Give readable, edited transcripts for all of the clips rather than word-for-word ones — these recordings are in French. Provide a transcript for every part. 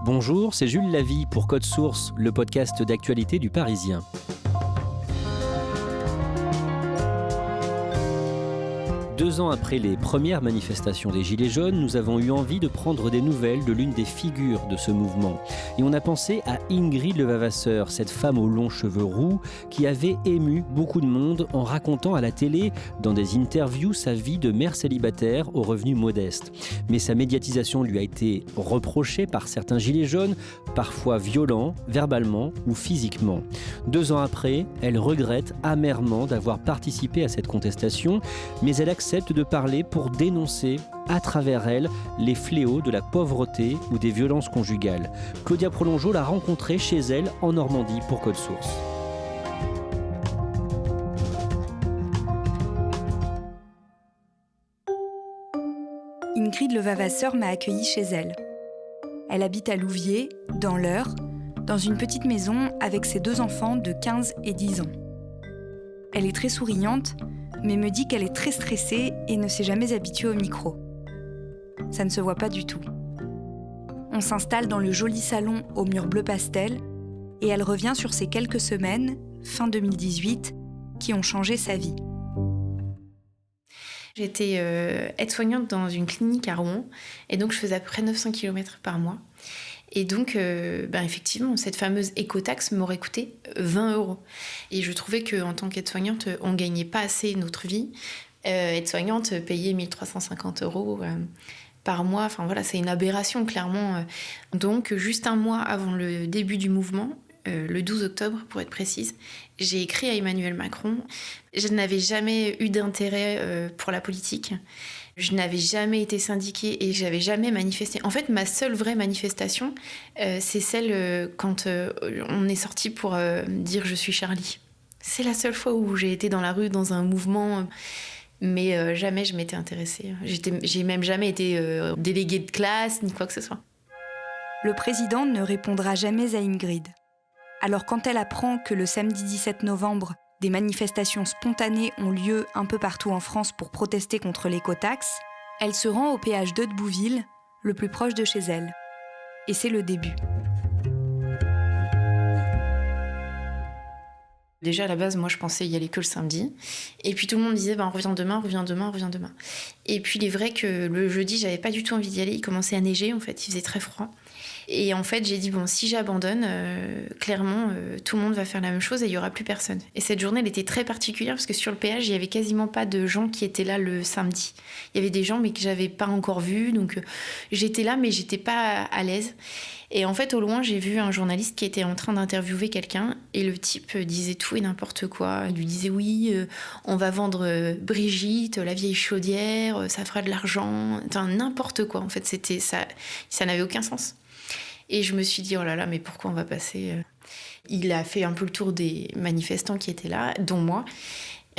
Bonjour, c'est Jules Lavie pour Code Source, le podcast d'actualité du Parisien. Deux ans après les premières manifestations des Gilets jaunes, nous avons eu envie de prendre des nouvelles de l'une des figures de ce mouvement. Et on a pensé à Ingrid Levavasseur, cette femme aux longs cheveux roux qui avait ému beaucoup de monde en racontant à la télé, dans des interviews, sa vie de mère célibataire aux revenus modestes. Mais sa médiatisation lui a été reprochée par certains Gilets jaunes, parfois violents, verbalement ou physiquement. 2 ans après, elle regrette amèrement d'avoir participé à cette contestation, mais elle accepte de parler pour dénoncer, à travers elle, les fléaux de la pauvreté ou des violences conjugales. Claudia Prolongeau l'a rencontrée chez elle en Normandie pour Code Source. Ingrid Levavasseur m'a accueillie chez elle. Elle habite à Louviers, dans l'Eure, dans une petite maison avec ses 2 enfants de 15 et 10 ans. Elle est très souriante, mais me dit qu'elle est très stressée et ne s'est jamais habituée au micro. Ça ne se voit pas du tout. On s'installe dans le joli salon aux murs bleu pastel et elle revient sur ces quelques semaines, fin 2018, qui ont changé sa vie. J'étais aide-soignante dans une clinique à Rouen et donc je faisais à peu près 900 km par mois. Et donc, effectivement, cette fameuse écotaxe m'aurait coûté 20 €. Et je trouvais qu'en tant qu'aide-soignante, on ne gagnait pas assez notre vie. Aide-soignante, payer 1 350 € par mois, enfin voilà, c'est une aberration, clairement. Donc, juste un mois avant le début du mouvement, le 12 octobre, pour être précise, j'ai écrit à Emmanuel Macron. Je n'avais jamais eu d'intérêt pour la politique. Je n'avais jamais été syndiquée et j'avais jamais manifesté. En fait, ma seule vraie manifestation, c'est celle quand on est sorti pour dire « je suis Charlie ». C'est la seule fois où j'ai été dans la rue, dans un mouvement, mais jamais je m'étais intéressée. J'ai même jamais été déléguée de classe, ni quoi que ce soit. Le président ne répondra jamais à Ingrid. Alors quand elle apprend que le samedi 17 novembre, des manifestations spontanées ont lieu un peu partout en France pour protester contre l'écotaxe, elle se rend au péage d'Hautebouville, le plus proche de chez elle. Et c'est le début. Déjà, à la base, moi, je pensais y aller que le samedi. Et puis, tout le monde disait, on revient demain, on revient demain, on revient demain. Et puis, il est vrai que le jeudi, j'avais pas du tout envie d'y aller. Il commençait à neiger, en fait, il faisait très froid. Et en fait, j'ai dit, si j'abandonne, clairement, tout le monde va faire la même chose et il n'y aura plus personne. Et cette journée, elle était très particulière parce que sur le péage, il n'y avait quasiment pas de gens qui étaient là le samedi. Il y avait des gens, mais que je n'avais pas encore vus. Donc, j'étais là, mais je n'étais pas à l'aise. Et en fait, au loin, j'ai vu un journaliste qui était en train d'interviewer quelqu'un et le type disait tout et n'importe quoi. Il lui disait, oui, on va vendre Brigitte, la vieille chaudière, ça fera de l'argent. Enfin, n'importe quoi. En fait, ça n'avait aucun sens. Et je me suis dit, oh là là, mais pourquoi on va passer Il a fait un peu le tour des manifestants qui étaient là, dont moi.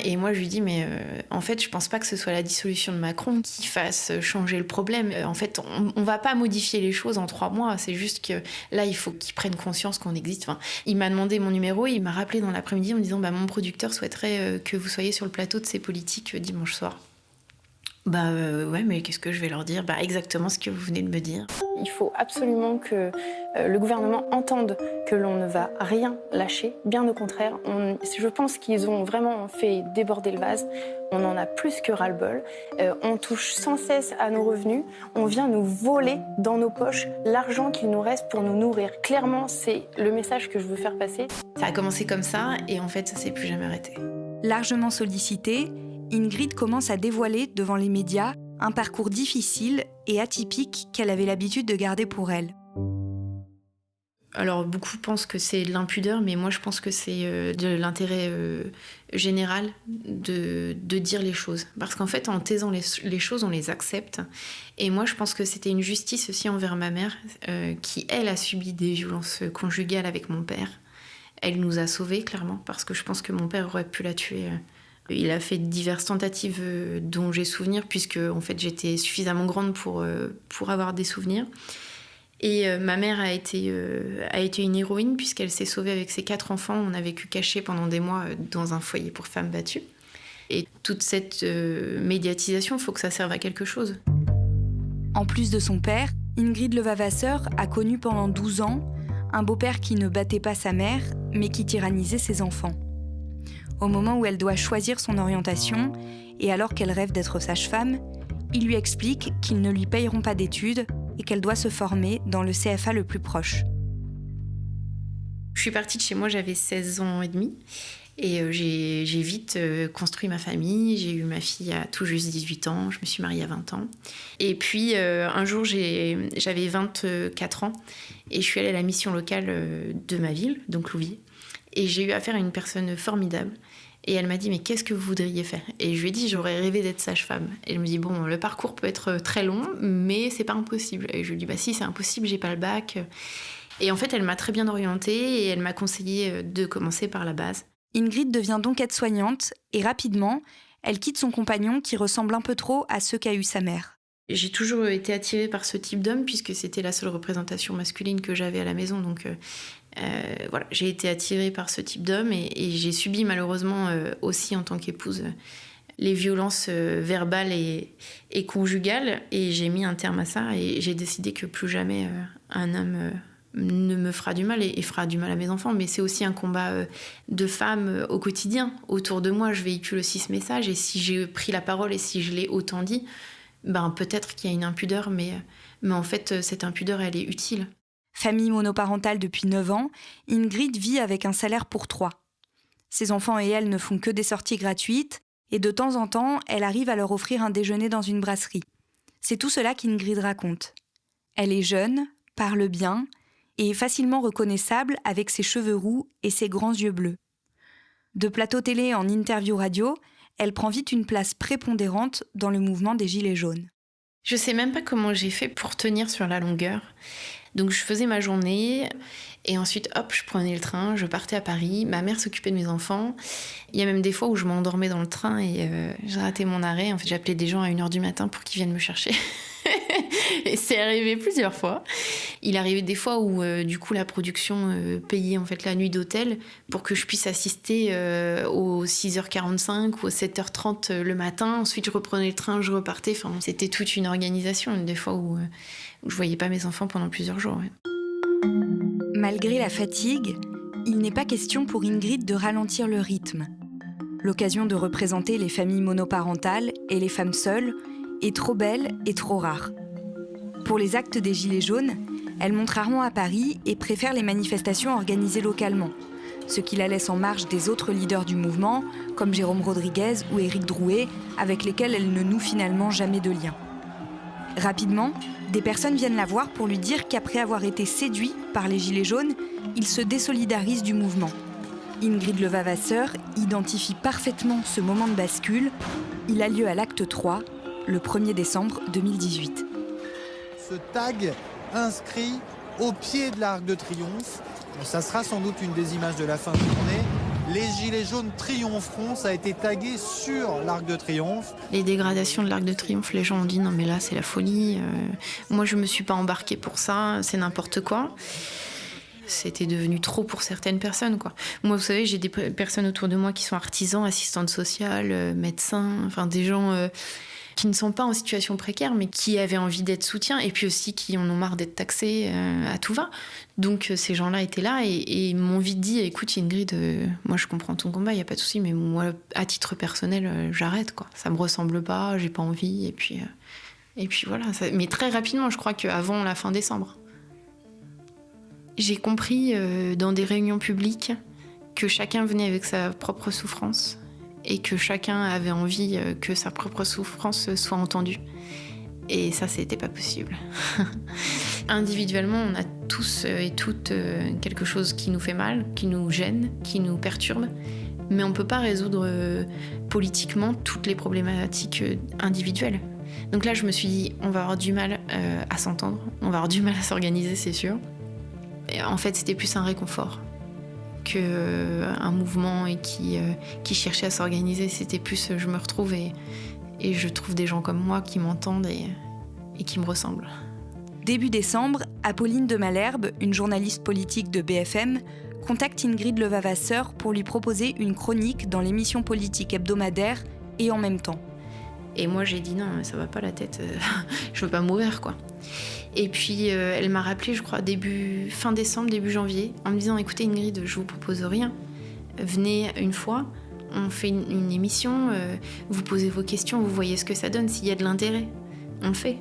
Et moi, je lui dis, mais en fait, je pense pas que ce soit la dissolution de Macron qui fasse changer le problème. En fait, on va pas modifier les choses en 3 mois. C'est juste que là, il faut qu'ils prennent conscience qu'on existe. Enfin, il m'a demandé mon numéro, il m'a rappelé dans l'après-midi en me disant, mon producteur souhaiterait que vous soyez sur le plateau de ces politiques dimanche soir. Ouais, mais qu'est-ce que je vais leur dire ? Exactement ce que vous venez de me dire. Il faut absolument que le gouvernement entende que l'on ne va rien lâcher. Bien au contraire, je pense qu'ils ont vraiment fait déborder le vase. On en a plus que ras-le-bol. On touche sans cesse à nos revenus. On vient nous voler dans nos poches l'argent qu'il nous reste pour nous nourrir. Clairement, c'est le message que je veux faire passer. Ça a commencé comme ça et en fait, ça s'est plus jamais arrêté. Largement sollicitée, Ingrid commence à dévoiler devant les médias un parcours difficile et atypique qu'elle avait l'habitude de garder pour elle. Alors, beaucoup pensent que c'est de l'impudeur, mais moi, je pense que c'est de l'intérêt général de dire les choses. Parce qu'en fait, en taisant les choses, on les accepte. Et moi, je pense que c'était une justice aussi envers ma mère, qui, elle, a subi des violences conjugales avec mon père. Elle nous a sauvés, clairement, parce que je pense que mon père aurait pu la tuer. Il a fait diverses tentatives dont j'ai souvenir, puisque en fait, j'étais suffisamment grande pour avoir des souvenirs. Et ma mère a été une héroïne, puisqu'elle s'est sauvée avec ses 4 enfants. On a vécu cachés pendant des mois dans un foyer pour femmes battues. Et toute cette médiatisation, il faut que ça serve à quelque chose. En plus de son père, Ingrid Levavasseur a connu pendant 12 ans un beau-père qui ne battait pas sa mère, mais qui tyrannisait ses enfants. Au moment où elle doit choisir son orientation, et alors qu'elle rêve d'être sage-femme, il lui explique qu'ils ne lui payeront pas d'études et qu'elle doit se former dans le CFA le plus proche. Je suis partie de chez moi, j'avais 16 ans et demi. Et j'ai vite construit ma famille. J'ai eu ma fille à tout juste 18 ans. Je me suis mariée à 20 ans. Et puis, un jour, j'avais 24 ans. Et je suis allée à la mission locale de ma ville, donc Louviers. Et j'ai eu affaire à une personne formidable. Et elle m'a dit, mais qu'est-ce que vous voudriez faire ? Et je lui ai dit, j'aurais rêvé d'être sage-femme. Et elle me dit, bon, le parcours peut être très long, mais c'est pas impossible. Et je lui ai dit, bah si, c'est impossible, j'ai pas le bac. Et en fait, elle m'a très bien orientée et elle m'a conseillé de commencer par la base. Ingrid devient donc aide-soignante et rapidement, elle quitte son compagnon qui ressemble un peu trop à ceux qu'a eu sa mère. J'ai toujours été attirée par ce type d'homme puisque c'était la seule représentation masculine que j'avais à la maison. Donc voilà, j'ai été attirée par ce type d'homme et j'ai subi malheureusement aussi en tant qu'épouse les violences verbales et conjugales. Et j'ai mis un terme à ça et j'ai décidé que plus jamais un homme ne me fera du mal et fera du mal à mes enfants. Mais c'est aussi un combat de femmes au quotidien. Autour de moi, je véhicule aussi ce message. Et si j'ai pris la parole et si je l'ai autant dit, ben peut-être qu'il y a une impudeur, mais en fait, cette impudeur, elle est utile. Famille monoparentale depuis 9 ans, Ingrid vit avec un salaire pour 3. Ses enfants et elle ne font que des sorties gratuites et de temps en temps, elle arrive à leur offrir un déjeuner dans une brasserie. C'est tout cela qu'Ingrid raconte. Elle est jeune, parle bien et est facilement reconnaissable avec ses cheveux roux et ses grands yeux bleus. De plateau télé en interview radio, elle prend vite une place prépondérante dans le mouvement des Gilets jaunes. Je sais même pas comment j'ai fait pour tenir sur la longueur. Donc je faisais ma journée et ensuite hop, je prenais le train, je partais à Paris, ma mère s'occupait de mes enfants. Il y a même des fois où je m'endormais dans le train et j'ai raté mon arrêt. En fait, j'appelais des gens à 1h du matin pour qu'ils viennent me chercher. Et c'est arrivé plusieurs fois. Il arrivait des fois où du coup la production payait en fait la nuit d'hôtel pour que je puisse assister aux 6h45 ou aux 7h30 le matin. Ensuite je reprenais le train, je repartais. Enfin, c'était toute une organisation. Des fois où je voyais pas mes enfants pendant plusieurs jours. Ouais. Malgré la fatigue, il n'est pas question pour Ingrid de ralentir le rythme. L'occasion de représenter les familles monoparentales et les femmes seules est trop belle et trop rare. Pour les actes des Gilets jaunes, elle monte rarement à Paris et préfère les manifestations organisées localement, ce qui la laisse en marge des autres leaders du mouvement, comme Jérôme Rodriguez ou Éric Drouet, avec lesquels elle ne noue finalement jamais de lien. Rapidement, des personnes viennent la voir pour lui dire qu'après avoir été séduit par les Gilets jaunes, il se désolidarise du mouvement. Ingrid Levavasseur identifie parfaitement ce moment de bascule. Il a lieu à l'acte 3, le 1er décembre 2018. Ce tag inscrit au pied de l'Arc de Triomphe, ça sera sans doute une des images de la fin de journée. Les Gilets jaunes triompheront, ça a été tagué sur l'Arc de Triomphe. Les dégradations de l'Arc de Triomphe, les gens ont dit non mais là c'est la folie. Moi je me suis pas embarquée pour ça, c'est n'importe quoi. C'était devenu trop pour certaines personnes, quoi. Moi, vous savez, j'ai des personnes autour de moi qui sont artisans, assistantes sociales, médecins, enfin des gens qui ne sont pas en situation précaire, mais qui avaient envie d'être soutien, et puis aussi qui en ont marre d'être taxés à tout va. Donc ces gens-là étaient là et m'ont vite dit, écoute Ingrid, moi je comprends ton combat, il n'y a pas de souci, mais moi, à titre personnel, j'arrête, quoi. Ça me ressemble pas, j'ai pas envie, et puis voilà. Mais très rapidement, je crois qu'avant la fin décembre. J'ai compris dans des réunions publiques que chacun venait avec sa propre souffrance et que chacun avait envie que sa propre souffrance soit entendue. Et ça, c'était pas possible. Individuellement, on a tous et toutes quelque chose qui nous fait mal, qui nous gêne, qui nous perturbe. Mais on peut pas résoudre politiquement toutes les problématiques individuelles. Donc là, je me suis dit, on va avoir du mal à s'entendre, on va avoir du mal à s'organiser, c'est sûr. Et en fait, c'était plus un réconfort qu'un mouvement et qui cherchait à s'organiser. C'était plus je me retrouve et je trouve des gens comme moi qui m'entendent et qui me ressemblent. Début décembre, Apolline de Malherbe, une journaliste politique de BFM, contacte Ingrid Levavasseur pour lui proposer une chronique dans l'émission politique hebdomadaire et en même temps. Et moi, j'ai dit non, ça va pas la tête, je veux pas mourir, quoi. Et puis elle m'a rappelé, je crois, fin décembre, début janvier, en me disant « Écoutez Ingrid, je vous propose rien. Venez une fois, on fait une émission, vous posez vos questions, vous voyez ce que ça donne. S'il y a de l'intérêt, on le fait. »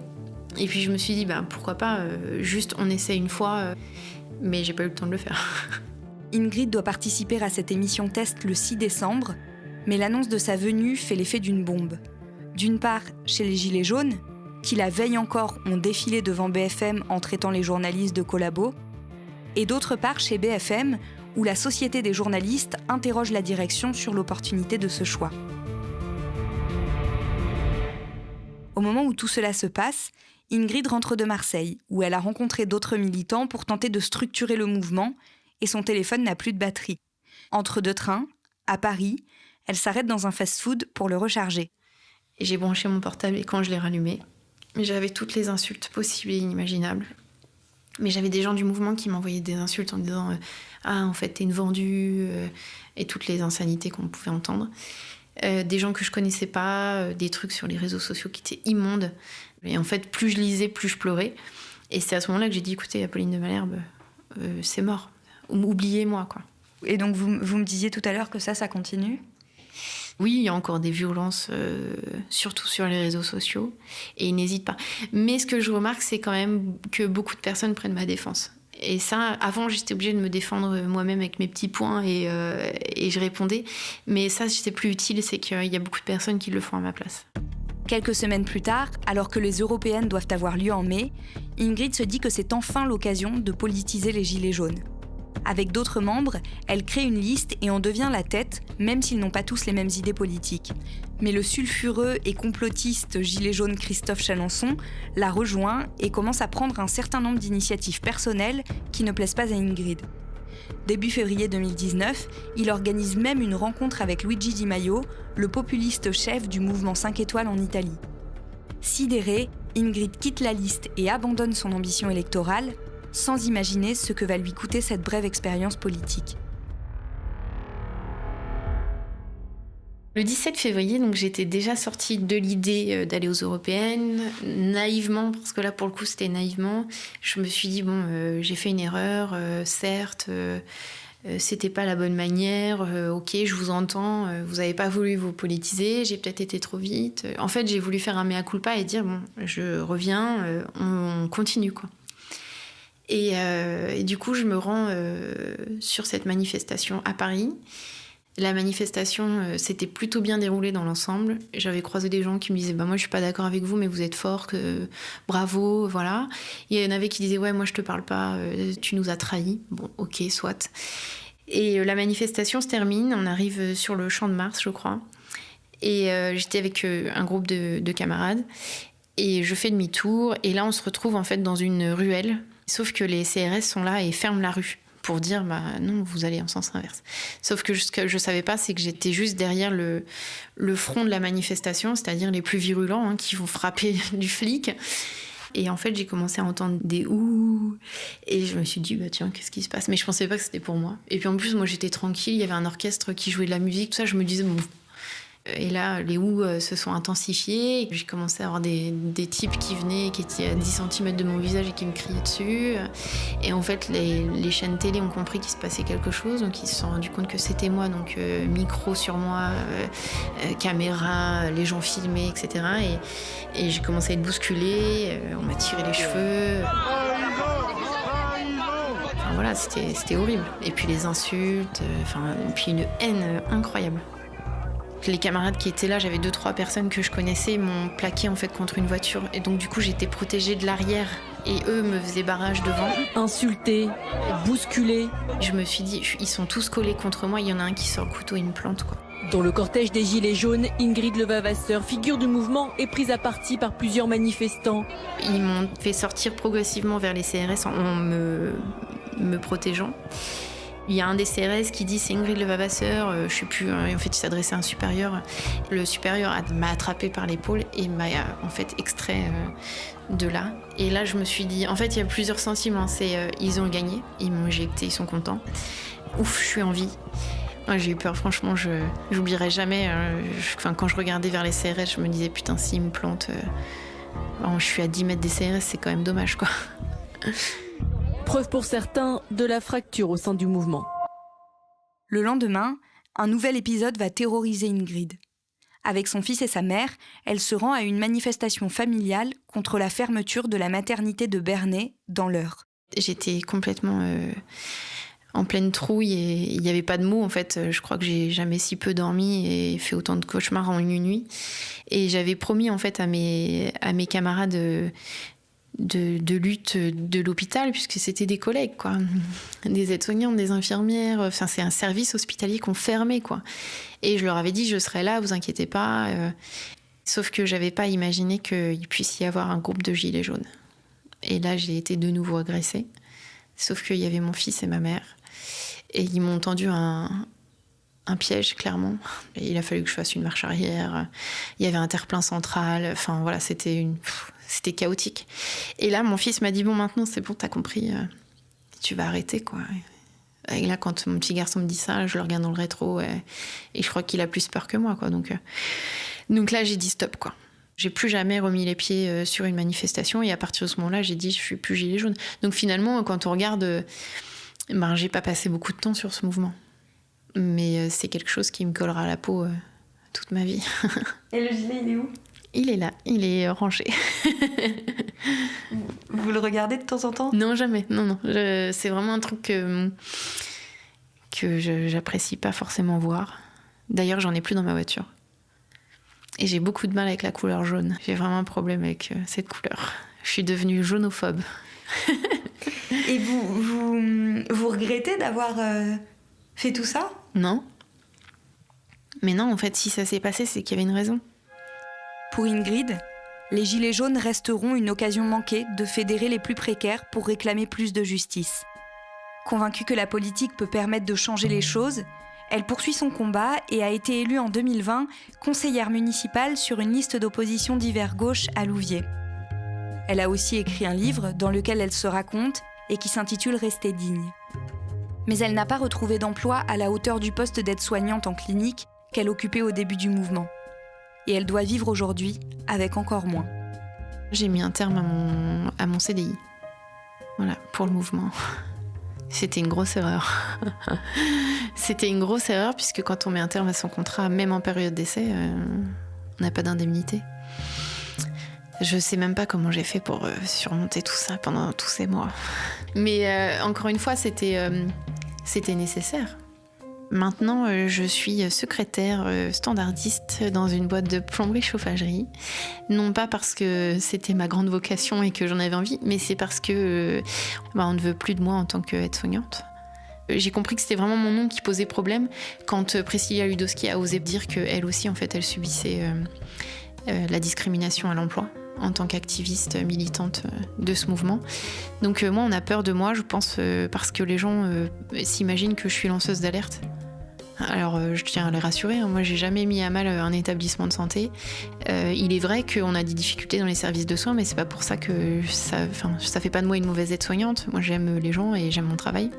Et puis je me suis dit pourquoi pas, juste on essaie une fois, mais j'ai pas eu le temps de le faire. Ingrid doit participer à cette émission test le 6 décembre, mais l'annonce de sa venue fait l'effet d'une bombe. D'une part, chez les Gilets jaunes, qui la veille encore ont défilé devant BFM en traitant les journalistes de collabos, et d'autre part chez BFM, où la Société des journalistes interroge la direction sur l'opportunité de ce choix. Au moment où tout cela se passe, Ingrid rentre de Marseille, où elle a rencontré d'autres militants pour tenter de structurer le mouvement, et son téléphone n'a plus de batterie. Entre deux trains, à Paris, elle s'arrête dans un fast-food pour le recharger. Et j'ai branché mon portable et quand je l'ai rallumé, j'avais toutes les insultes possibles et inimaginables. Mais j'avais des gens du mouvement qui m'envoyaient des insultes en me disant « Ah, en fait, t'es une vendue » et toutes les insanités qu'on pouvait entendre. Des gens que je connaissais pas, des trucs sur les réseaux sociaux qui étaient immondes. Et en fait, plus je lisais, plus je pleurais. Et c'est à ce moment-là que j'ai dit « Écoutez, Apolline de Malherbe, c'est mort. Oubliez-moi, quoi. » Et donc, vous me disiez tout à l'heure que ça continue ? Oui, il y a encore des violences, surtout sur les réseaux sociaux, et ils n'hésitent pas. Mais ce que je remarque, c'est quand même que beaucoup de personnes prennent ma défense. Et ça, avant, j'étais obligée de me défendre moi-même avec mes petits points et je répondais. Mais ça, c'était plus utile, c'est qu'il y a beaucoup de personnes qui le font à ma place. Quelques semaines plus tard, alors que les européennes doivent avoir lieu en mai, Ingrid se dit que c'est enfin l'occasion de politiser les Gilets jaunes. Avec d'autres membres, elle crée une liste et en devient la tête, même s'ils n'ont pas tous les mêmes idées politiques. Mais le sulfureux et complotiste gilet jaune Christophe Chalençon la rejoint et commence à prendre un certain nombre d'initiatives personnelles qui ne plaisent pas à Ingrid. Début février 2019, il organise même une rencontre avec Luigi Di Maio, le populiste chef du mouvement 5 étoiles en Italie. Sidérée, Ingrid quitte la liste et abandonne son ambition électorale, sans imaginer ce que va lui coûter cette brève expérience politique. Le 17 février, donc, j'étais déjà sortie de l'idée d'aller aux européennes, naïvement, parce que là, pour le coup, c'était naïvement. Je me suis dit, j'ai fait une erreur, certes, c'était pas la bonne manière, ok, je vous entends, vous avez pas voulu vous politiser, j'ai peut-être été trop vite. En fait, j'ai voulu faire un mea culpa et dire, je reviens, on continue, quoi. Et du coup, je me rends sur cette manifestation à Paris. La manifestation s'était plutôt bien déroulée dans l'ensemble. J'avais croisé des gens qui me disaient moi je suis pas d'accord avec vous mais vous êtes fort, bravo, voilà. Il y en avait qui disaient ouais moi je te parle pas, tu nous as trahis. Bon ok soit. Et la manifestation se termine, on arrive sur le Champ de Mars je crois. Et j'étais avec un groupe de camarades et je fais demi-tour et là on se retrouve en fait dans une ruelle. Sauf que les CRS sont là et ferment la rue pour dire non, vous allez en sens inverse. Sauf que ce que je savais pas, c'est que j'étais juste derrière le front de la manifestation, c'est-à-dire les plus virulents qui vont frapper du flic. Et en fait, j'ai commencé à entendre des ouh et je me suis dit tiens, qu'est-ce qui se passe ? Mais je pensais pas que c'était pour moi. Et puis en plus, moi j'étais tranquille, il y avait un orchestre qui jouait de la musique, tout ça, je me disais bon. Et là, les ouh se sont intensifiés. J'ai commencé à avoir des types qui venaient, qui étaient à 10 cm de mon visage et qui me criaient dessus. Et en fait, les chaînes télé ont compris qu'il se passait quelque chose. Donc, ils se sont rendus compte que c'était moi. Donc, micro sur moi, caméra, les gens filmaient, etc. Et j'ai commencé à être bousculée. On m'a tiré les cheveux. Enfin, voilà, c'était horrible. Et puis les insultes, et puis une haine incroyable. Les camarades qui étaient là, j'avais 2-3 personnes que je connaissais, m'ont plaqué en fait contre une voiture. Et donc du coup, j'étais protégée de l'arrière et eux me faisaient barrage devant. Insultés, bousculés. Je me suis dit, ils sont tous collés contre moi, il y en a un qui sort le couteau et une plante quoi. Dans le cortège des Gilets jaunes, Ingrid Levavasseur, figure du mouvement, est prise à partie par plusieurs manifestants. Ils m'ont fait sortir progressivement vers les CRS en me protégeant. Il y a un des CRS qui dit c'est Ingrid Levavasseur, je sais plus, en fait il s'adressait à un supérieur. Le supérieur m'a attrapé par l'épaule et m'a en fait extrait de là. Et là je me suis dit, en fait il y a plusieurs sentiments, c'est ils ont gagné, ils m'ont éjecté, ils sont contents. Ouf, je suis en vie. Ouais, j'ai eu peur, franchement, j'oublierai jamais. Quand je regardais vers les CRS, je me disais putain s'ils me plantent, Alors, je suis à 10 mètres des CRS, c'est quand même dommage, quoi. Preuve pour certains de la fracture au sein du mouvement. Le lendemain, un nouvel épisode va terroriser Ingrid. Avec son fils et sa mère, elle se rend à une manifestation familiale contre la fermeture de la maternité de Bernay dans l'Eure. J'étais complètement en pleine trouille et il n'y avait pas de mots. En fait, je crois que j'ai jamais si peu dormi et fait autant de cauchemars en une nuit. Et j'avais promis en fait à mes camarades de lutte de l'hôpital, puisque c'était des collègues, quoi. Des aides-soignantes, des infirmières. Enfin, c'est un service hospitalier qu'on fermait, quoi. Et je leur avais dit, je serai là, vous inquiétez pas. Sauf que j'avais pas imaginé qu'il puisse y avoir un groupe de gilets jaunes. Et là, j'ai été de nouveau agressée. Sauf qu'il y avait mon fils et ma mère. Et ils m'ont tendu un piège, clairement. Et il a fallu que je fasse une marche arrière. Il y avait un terre-plein central. Enfin, voilà, c'était chaotique. Et là, mon fils m'a dit, bon, maintenant, c'est bon, t'as compris. Tu vas arrêter, quoi. Et là, quand mon petit garçon me dit ça, je le regarde dans le rétro. Et je crois qu'il a plus peur que moi, quoi. Donc là, j'ai dit stop, quoi. J'ai plus jamais remis les pieds sur une manifestation. Et à partir de ce moment-là, j'ai dit, je suis plus gilet jaune. Donc finalement, quand on regarde... j'ai pas passé beaucoup de temps sur ce mouvement. Mais c'est quelque chose qui me collera à la peau toute ma vie. Et le gilet, il est où ? Il est là, il est rangé. Vous le regardez de temps en temps ? Non, jamais. Non. C'est vraiment un truc que j'apprécie pas forcément voir. D'ailleurs, j'en ai plus dans ma voiture. Et j'ai beaucoup de mal avec la couleur jaune. J'ai vraiment un problème avec cette couleur. Je suis devenue jaunophobe. Et vous regrettez d'avoir fait tout ça ? Non. Mais non, en fait, si ça s'est passé, c'est qu'il y avait une raison. Pour Ingrid, les Gilets jaunes resteront une occasion manquée de fédérer les plus précaires pour réclamer plus de justice. Convaincue que la politique peut permettre de changer les choses, elle poursuit son combat et a été élue en 2020 conseillère municipale sur une liste d'opposition d'hiver gauche à Louviers. Elle a aussi écrit un livre dans lequel elle se raconte et qui s'intitule « Rester digne ». Mais elle n'a pas retrouvé d'emploi à la hauteur du poste d'aide-soignante en clinique qu'elle occupait au début du mouvement. Et elle doit vivre aujourd'hui avec encore moins. J'ai mis un terme à mon CDI. Voilà, pour le mouvement. C'était une grosse erreur. C'était une grosse erreur puisque quand on met un terme à son contrat, même en période d'essai, on n'a pas d'indemnité. Je sais même pas comment j'ai fait pour surmonter tout ça pendant tous ces mois. Mais encore une fois, c'était nécessaire. Maintenant, je suis secrétaire standardiste dans une boîte de plomberie-chauffagerie. Non pas parce que c'était ma grande vocation et que j'en avais envie, mais c'est parce que on ne veut plus de moi en tant qu'aide-soignante. J'ai compris que c'était vraiment mon nom qui posait problème quand Priscilla Ludowski a osé dire qu'elle aussi, en fait, elle subissait la discrimination à l'emploi en tant qu'activiste militante de ce mouvement. Donc moi, on a peur de moi, je pense, parce que les gens s'imaginent que je suis lanceuse d'alerte. Alors, je tiens à les rassurer, hein, moi, j'ai jamais mis à mal un établissement de santé. Il est vrai qu'on a des difficultés dans les services de soins, mais c'est pas pour ça que ça fait pas de moi une mauvaise aide-soignante. Moi, j'aime les gens et j'aime mon travail.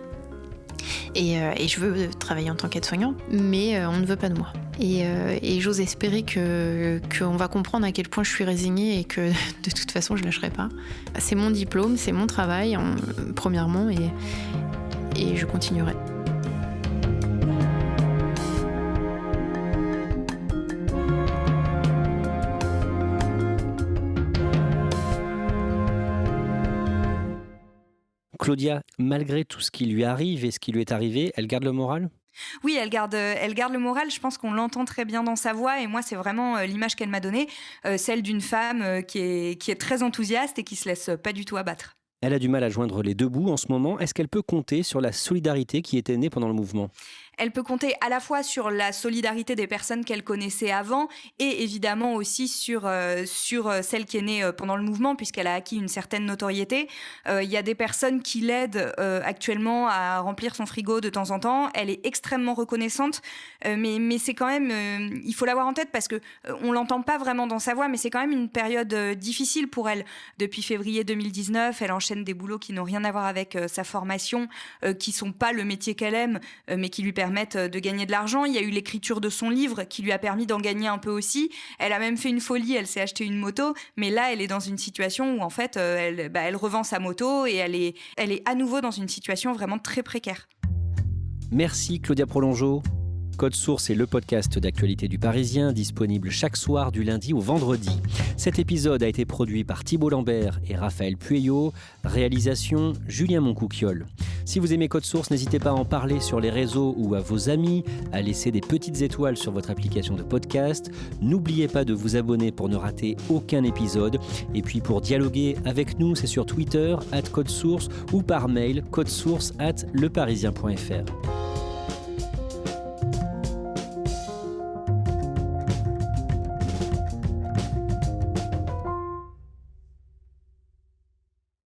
Et je veux travailler en tant qu'aide-soignante, mais on ne veut pas de moi. Et j'ose espérer qu'on va comprendre à quel point je suis résignée et que de toute façon, je ne lâcherai pas. C'est mon diplôme, c'est mon travail, premièrement, et je continuerai. Claudia, malgré tout ce qui lui arrive et ce qui lui est arrivé, elle garde le moral ? Oui, elle garde le moral. Je pense qu'on l'entend très bien dans sa voix. Et moi, c'est vraiment l'image qu'elle m'a donnée, celle d'une femme qui est très enthousiaste et qui se laisse pas du tout abattre. Elle a du mal à joindre les deux bouts en ce moment. Est-ce qu'elle peut compter sur la solidarité qui était née pendant le mouvement ? Elle peut compter à la fois sur la solidarité des personnes qu'elle connaissait avant et évidemment aussi sur celle qui est née pendant le mouvement puisqu'elle a acquis une certaine notoriété. Il y a des personnes qui l'aident actuellement à remplir son frigo de temps en temps. Elle est extrêmement reconnaissante, mais c'est quand même, il faut l'avoir en tête parce que on l'entend pas vraiment dans sa voix, mais c'est quand même une période difficile pour elle. Depuis février 2019, elle enchaîne des boulots qui n'ont rien à voir avec sa formation, qui sont pas le métier qu'elle aime, mais qui lui permettent permettent de gagner de l'argent. Il y a eu l'écriture de son livre qui lui a permis d'en gagner un peu aussi. Elle a même fait une folie, elle s'est acheté une moto, mais là, elle est dans une situation où en fait, elle revend sa moto et elle est à nouveau dans une situation vraiment très précaire. Merci Claudia Prolongeau. Code Source est le podcast d'actualité du Parisien, disponible chaque soir du lundi au vendredi. Cet épisode a été produit par Thibault Lambert et Raphaël Pueyo. Réalisation, Julien Moncouquiol. Si vous aimez Code Source, n'hésitez pas à en parler sur les réseaux ou à vos amis, à laisser des petites étoiles sur votre application de podcast. N'oubliez pas de vous abonner pour ne rater aucun épisode. Et puis pour dialoguer avec nous, c'est sur Twitter @codesource ou par mail codesource@leparisien.fr.